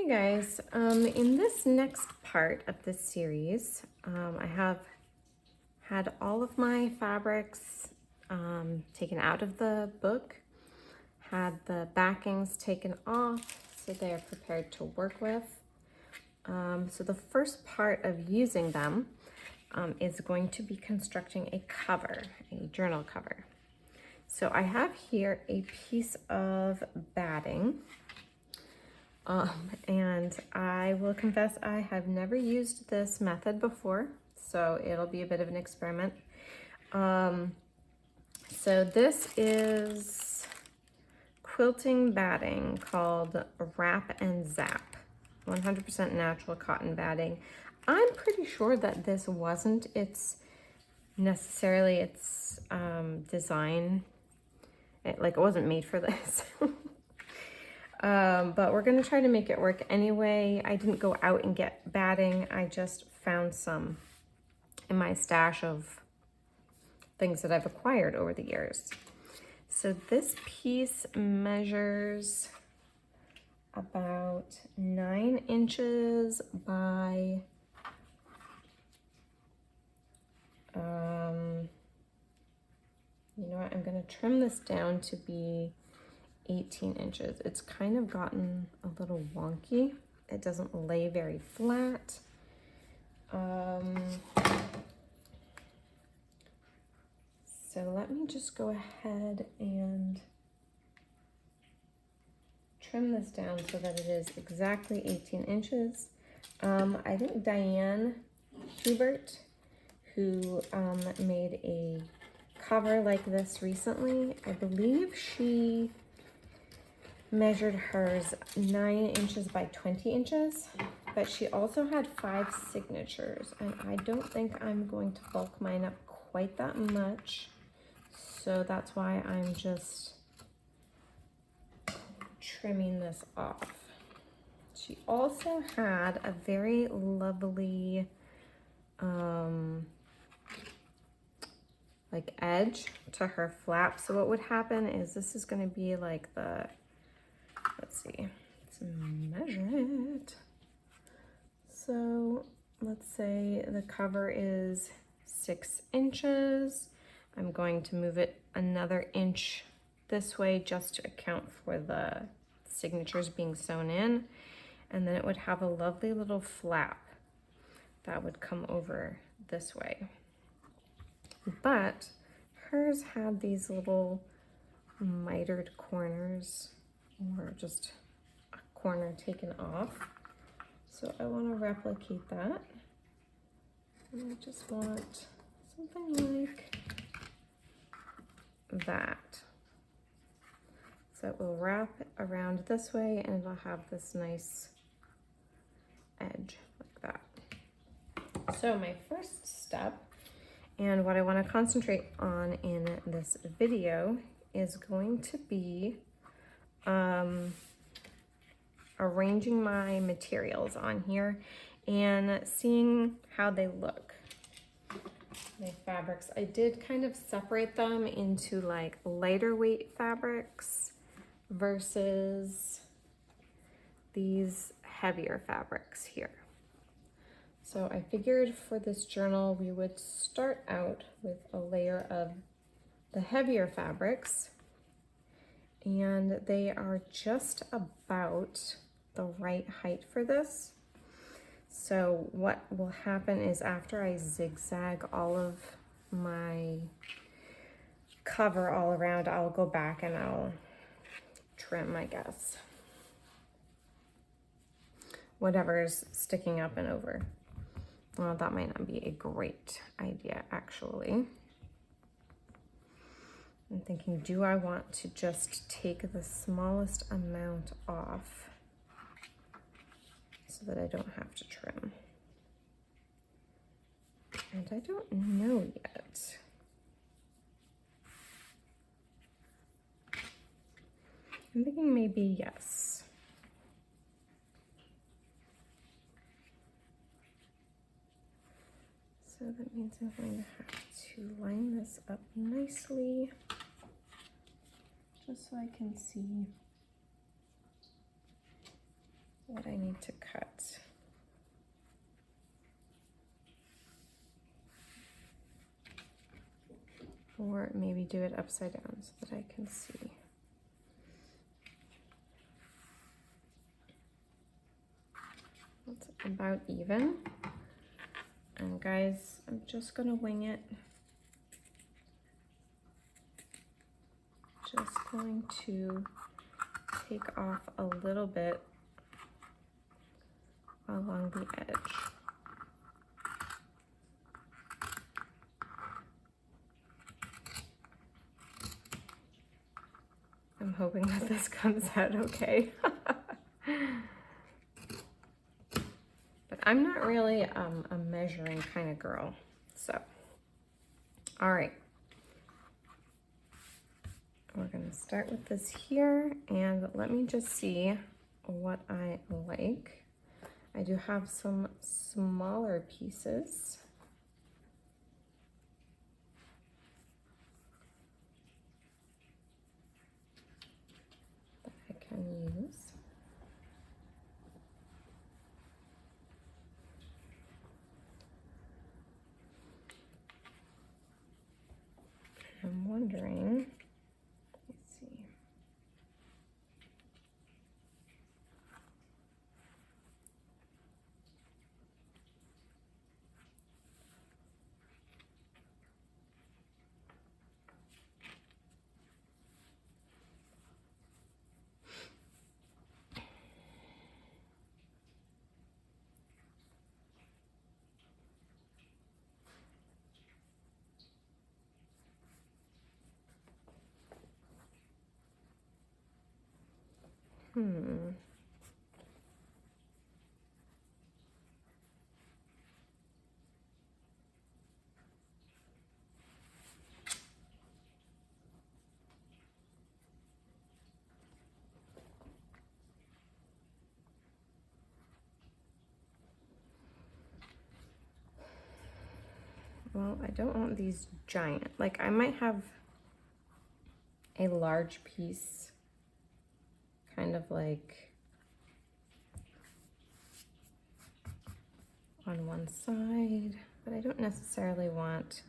Hey guys, in this next part of this series, I have had all of my fabrics taken out of the book, had the backings taken off so they are prepared to work with. So the first part of using them is going to be constructing a cover, a journal cover. So I have here a piece of batting. And I will confess I have never used this method before, so it'll be a bit of an experiment. So this is quilting batting called Wrap and Zap, 100% natural cotton batting. I'm pretty sure that this wasn't necessarily its design. It wasn't made for this. But we're gonna try to make it work anyway. I didn't go out and get batting. I just found some in my stash of things that I've acquired over the years. So this piece measures about 9 inches by you know what, I'm gonna trim this down to be 18 inches. It's kind of gotten a little wonky. It doesn't lay very flat. So let me just go ahead and trim this down so that it is exactly 18 inches. I think Diane Hubert, who made a cover like this recently, I believe she measured hers 9 inches by 20 inches, but she also had 5 signatures, and I don't think I'm going to bulk mine up quite that much, so that's why I'm just trimming this off. She also had a very lovely like edge to her flap. So what would happen is this is going to be like the, let's see, let's measure it. So let's say the cover is 6 inches. I'm going to move it another inch this way just to account for the signatures being sewn in. And then it would have a lovely little flap that would come over this way. But hers had these little mitered corners, or just a corner taken off. So I want to replicate that. And I just want something like that. So it will wrap around this way and it'll have this nice edge like that. So my first step, and what I want to concentrate on in this video, is going to be arranging my materials on here and seeing how they look. My fabrics, I did kind of separate them into like lighter weight fabrics versus these heavier fabrics here. So I figured for this journal we would start out with a layer of the heavier fabrics, and they are just about the right height for this. So what will happen is after I zigzag all of my cover all around, I'll go back and I'll trim, I guess, whatever's sticking up and over. Well, that might not be a great idea, actually. I'm thinking, do I want to just take the smallest amount off so that I don't have to trim? And I don't know yet. I'm thinking maybe yes. So that means I'm going to have to line this up nicely, just so I can see the what I need to cut. Or maybe do it upside down so that I can see. That's about even. And guys, I'm just gonna wing it. Just going to take off a little bit along the edge. I'm hoping that this comes out okay. But I'm not really a measuring kind of girl, so. All right. We're gonna start with this here, and let me just see what I like. I do have some smaller pieces. That I can use. I'm wondering, let's see. Well, I don't want these giant. Like, I might have a large piece, kind of like on one side, but I don't necessarily want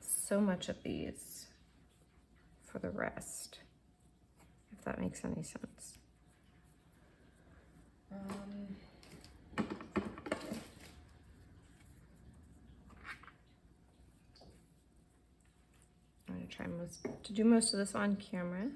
so much of these for the rest, if that makes any sense. I'm gonna try to do most of this on camera.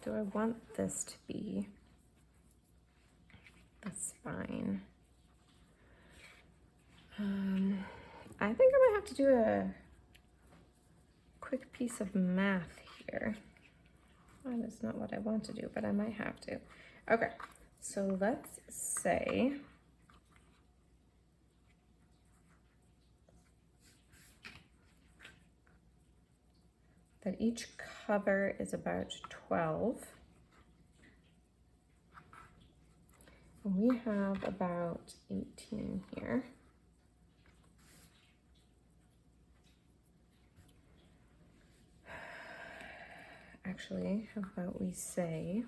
Do I want this to be the spine? I think I might have to do a quick piece of math here. That is not what I want to do, but I might have to. Okay, so let's say that each cover is about 12. And we have about 18 here. Actually, how about we say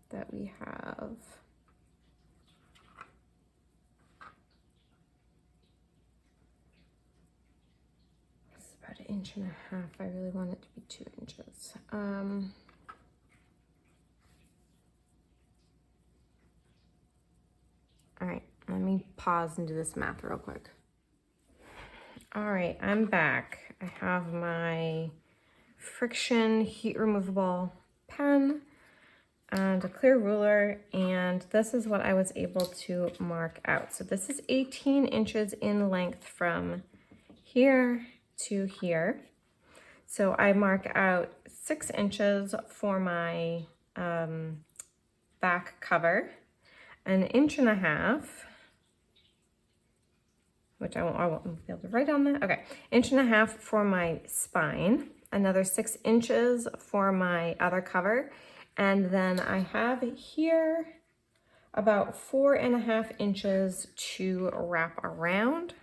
that we have about 1.5 inches. I really want it to be 2 inches. All right, let me pause and do this math real quick. All right, I'm back. I have my friction heat removable pen and a clear ruler, and this is what I was able to mark out. So this is 18 inches in length from here to here. So I mark out 6 inches for my back cover, 1.5 inches, which I won't be able to write on that. Okay, 1.5 inches for my spine, another 6 inches for my other cover. And then I have here about 4.5 inches to wrap around.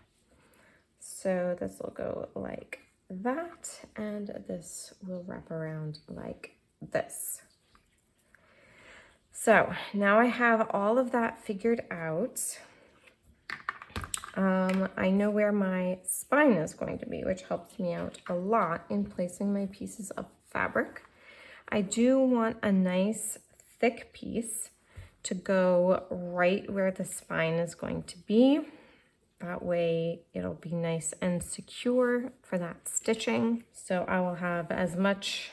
So this will go like that, and this will wrap around like this. So now I have all of that figured out. I know where my spine is going to be, which helps me out a lot in placing my pieces of fabric. I do want a nice thick piece to go right where the spine is going to be. That way it'll be nice and secure for that stitching. So I will have as much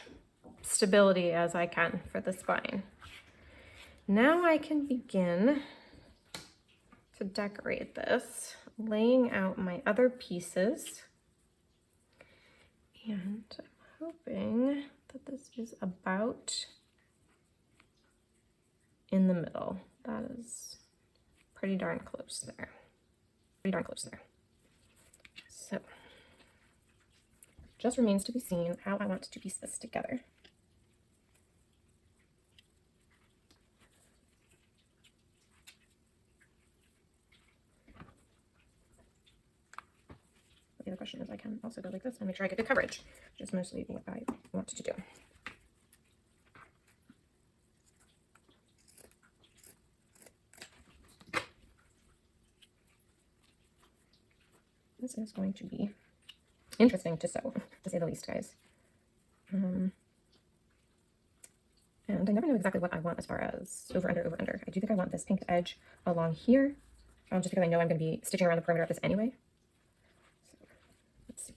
stability as I can for the spine. Now I can begin to decorate this, laying out my other pieces. And I'm hoping that this is about in the middle. That is pretty darn close there. Pretty darn close there. So, just remains to be seen how I want to piece this together. The other question is I can also go like this and make sure I get good coverage, which is mostly what I want to do. This is going to be interesting to sew, to say the least, guys. And I never know exactly what I want as far as over, under, over, under. I do think I want this pinked edge along here, just because I know I'm going to be stitching around the perimeter of this anyway. So, let's see.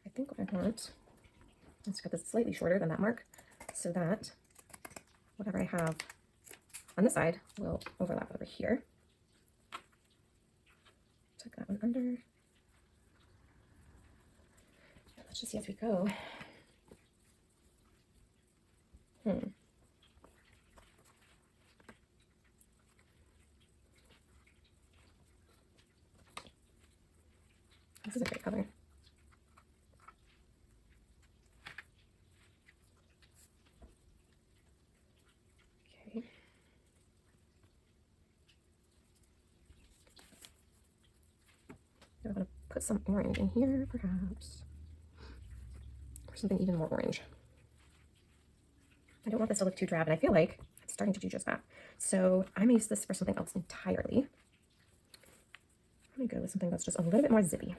I think what I want, let's cut this slightly shorter than that mark, so that whatever I have on this side will overlap over here. Tuck that one under. Let's just see as we go. This is a great color. Okay. I'm going to put some orange in here, perhaps. Or something even more orange. I don't want this to look too drab, and I feel like it's starting to do just that. So I'm going to use this for something else entirely. I'm going to go with something that's just a little bit more zippy.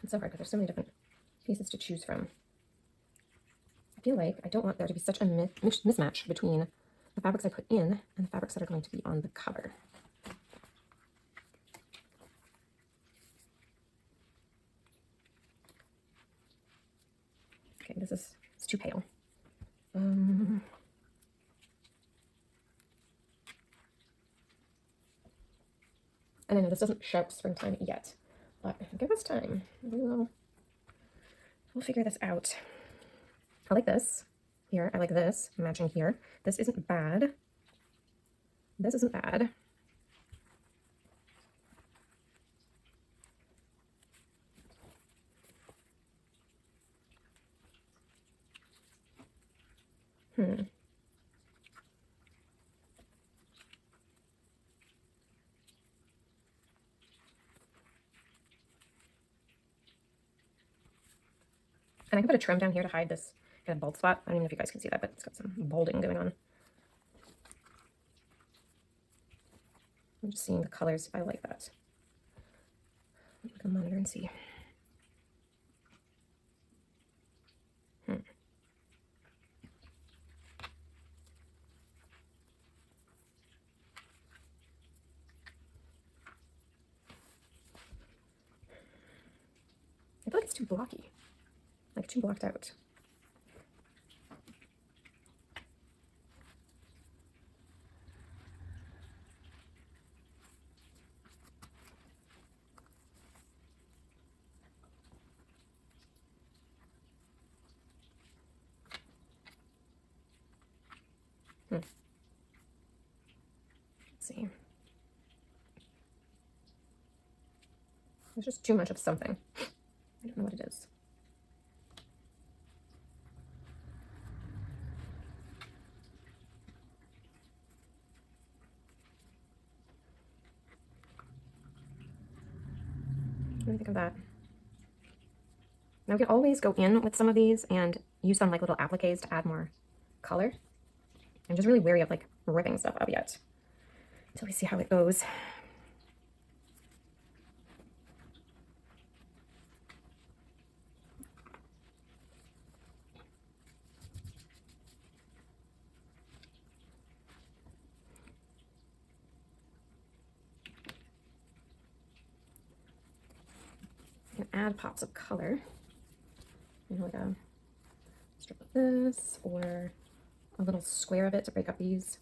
It's so hard because there's so many different pieces to choose from. I feel like I don't want there to be such a mismatch between the fabrics I put in and the fabrics that are going to be on the cover. Okay, it's too pale. And I know this doesn't shout springtime yet, but give us time. We'll figure this out. I like this here. I like this matching here. This isn't bad. This isn't bad. And I can put a trim down here to hide this kind of bald spot. I don't even know if you guys can see that, but it's got some balding going on. I'm just seeing the colors if I like that. Look at the monitor and see. I feel like it's too blocky, like too blocked out. Let's see. There's just too much of something. I don't know what it is. What do you think of that? Now we can always go in with some of these and use some like little appliques to add more color. I'm just really wary of like ripping stuff up yet until we see how it goes. You can add pops of color, you know, like a strip of this or a little square of it to break up these.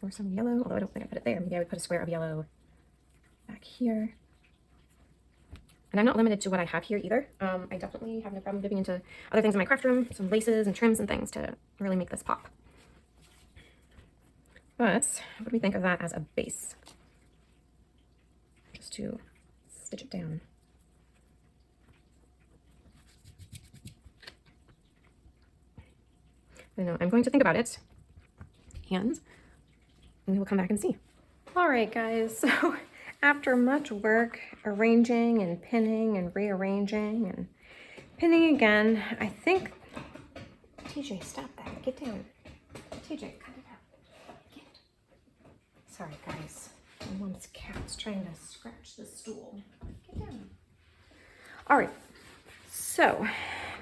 Or some yellow, although I don't think I put it there. Maybe I would put a square of yellow back here. And I'm not limited to what I have here either. I definitely have no problem dipping into other things in my craft room, some laces and trims and things to really make this pop. But what do we think of that as a base? Just to stitch it down. I don't know, I'm going to think about it and we will come back and see. All right, guys, so after much work arranging and pinning and rearranging and pinning again, I think, TJ, stop that, get down. TJ, cut it out. Get. Sorry, guys, my mom's cat's trying to scratch the stool. Get down. All right, so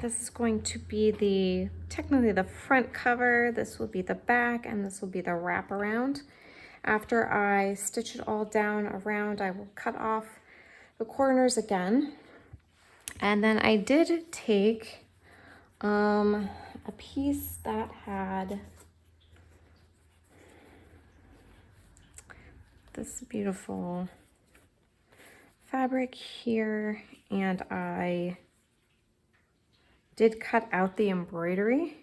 this is going to be technically the front cover, this will be the back, and this will be the wraparound. After I stitch it all down around, I will cut off the corners again. And then I did take a piece that had this beautiful fabric here, and I did cut out the embroidery.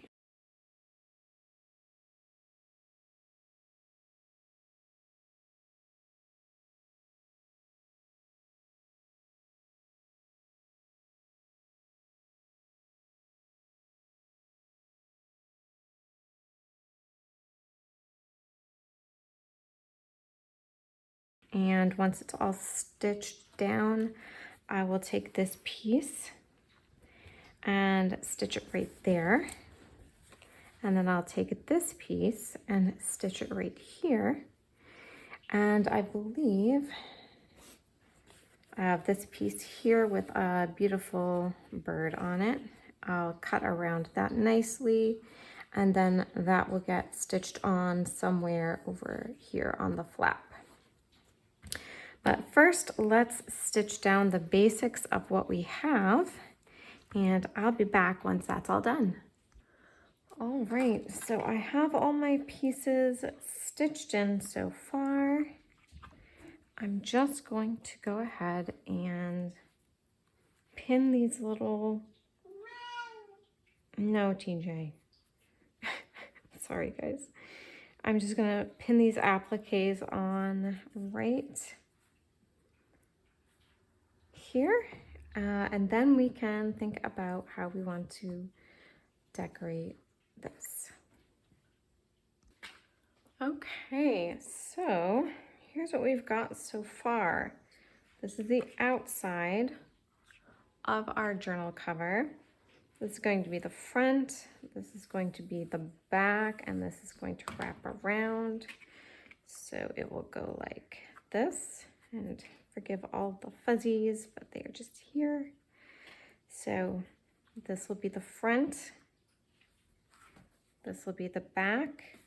And once it's all stitched down, I will take this piece and stitch it right there. And then I'll take this piece and stitch it right here. And I believe I have this piece here with a beautiful bird on it. I'll cut around that nicely, and then that will get stitched on somewhere over here on the flap. But first, let's stitch down the basics of what we have, and I'll be back once that's all done. All right, so I have all my pieces stitched in so far. I'm just going to go ahead and pin these little... No, TJ. Sorry, guys. I'm just gonna pin these appliques on right here, and then we can think about how we want to decorate this. Okay, so here's what we've got so far. This is the outside of our journal cover. This is going to be the front, this is going to be the back, and this is going to wrap around. So it will go like this, and forgive all the fuzzies, but they are just here. So this will be the front, this will be the back,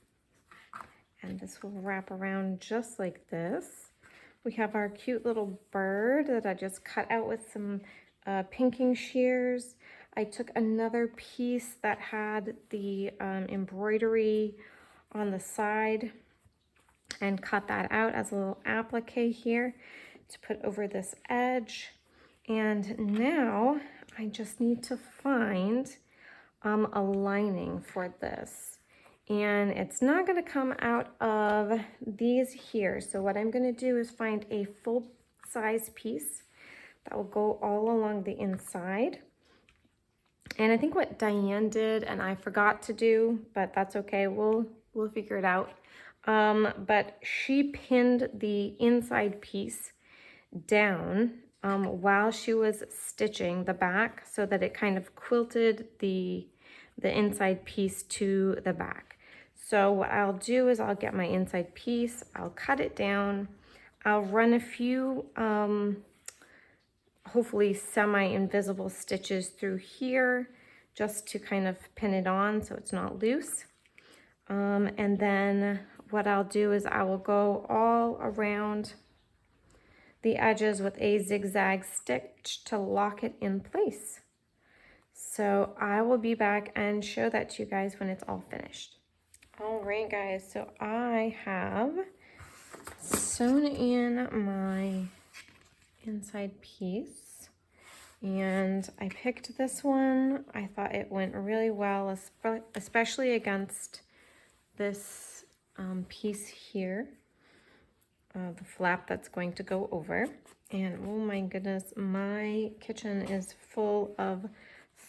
and this will wrap around just like this. We have our cute little bird that I just cut out with some pinking shears. I took another piece that had the embroidery on the side and cut that out as a little applique here to put over this edge. And now I just need to find a lining for this. And it's not going to come out of these here. So what I'm going to do is find a full size piece that will go all along the inside. And I think what Diane did, and I forgot to do, but that's okay, we'll figure it out. But she pinned the inside piece down while she was stitching the back so that it kind of quilted the inside piece to the back. So what I'll do is I'll get my inside piece, I'll cut it down, I'll run a few hopefully semi-invisible stitches through here just to kind of pin it on so it's not loose. And then what I'll do is I will go all around the edges with a zigzag stitch to lock it in place. So I will be back and show that to you guys when it's all finished. All right, guys, so I have sewn in my inside piece and I picked this one. I thought it went really well, especially against this piece here, the flap that's going to go over. And oh my goodness, my kitchen is full of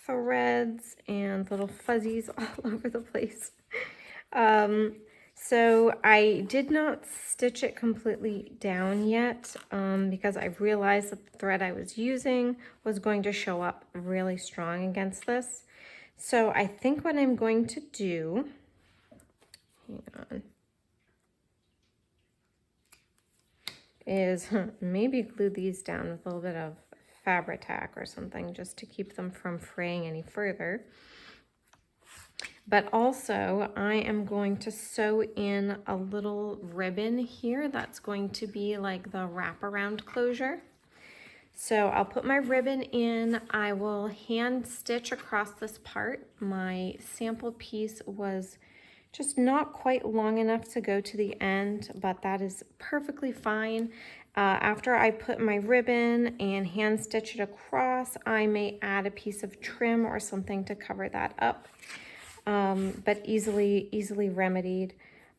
threads and little fuzzies all over the place. So I did not stitch it completely down yet because I realized that the thread I was using was going to show up really strong against this. So I think what I'm going to do, hang on, is maybe glue these down with a little bit of Fabri-Tac or something just to keep them from fraying any further. But also I am going to sew in a little ribbon here that's going to be like the wraparound closure. So I'll put my ribbon in, I will hand stitch across this part. My sample piece was just not quite long enough to go to the end, but that is perfectly fine. After I put my ribbon and hand stitch it across, I may add a piece of trim or something to cover that up. But easily remedied.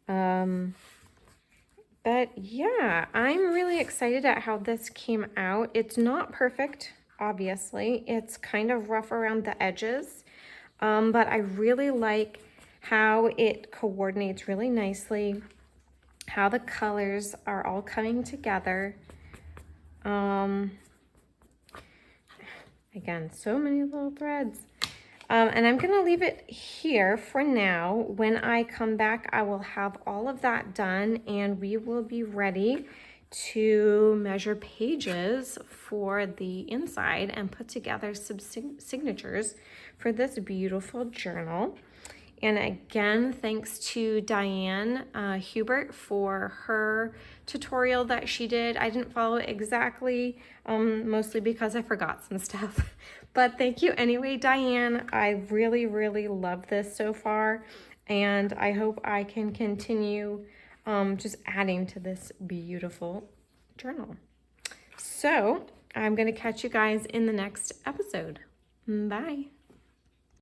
But yeah, I'm really excited at how this came out. It's not perfect, obviously. It's kind of rough around the edges, but I really like how it coordinates really nicely, how the colors are all coming together. Again, so many little threads. And I'm gonna leave it here for now. When I come back, I will have all of that done and we will be ready to measure pages for the inside and put together some signatures for this beautiful journal. And again, thanks to Diane Hubert for her tutorial that she did. I didn't follow it exactly, mostly because I forgot some stuff. But thank you anyway, Diane. I really love this so far. And I hope I can continue just adding to this beautiful journal. So I'm going to catch you guys in the next episode. Bye.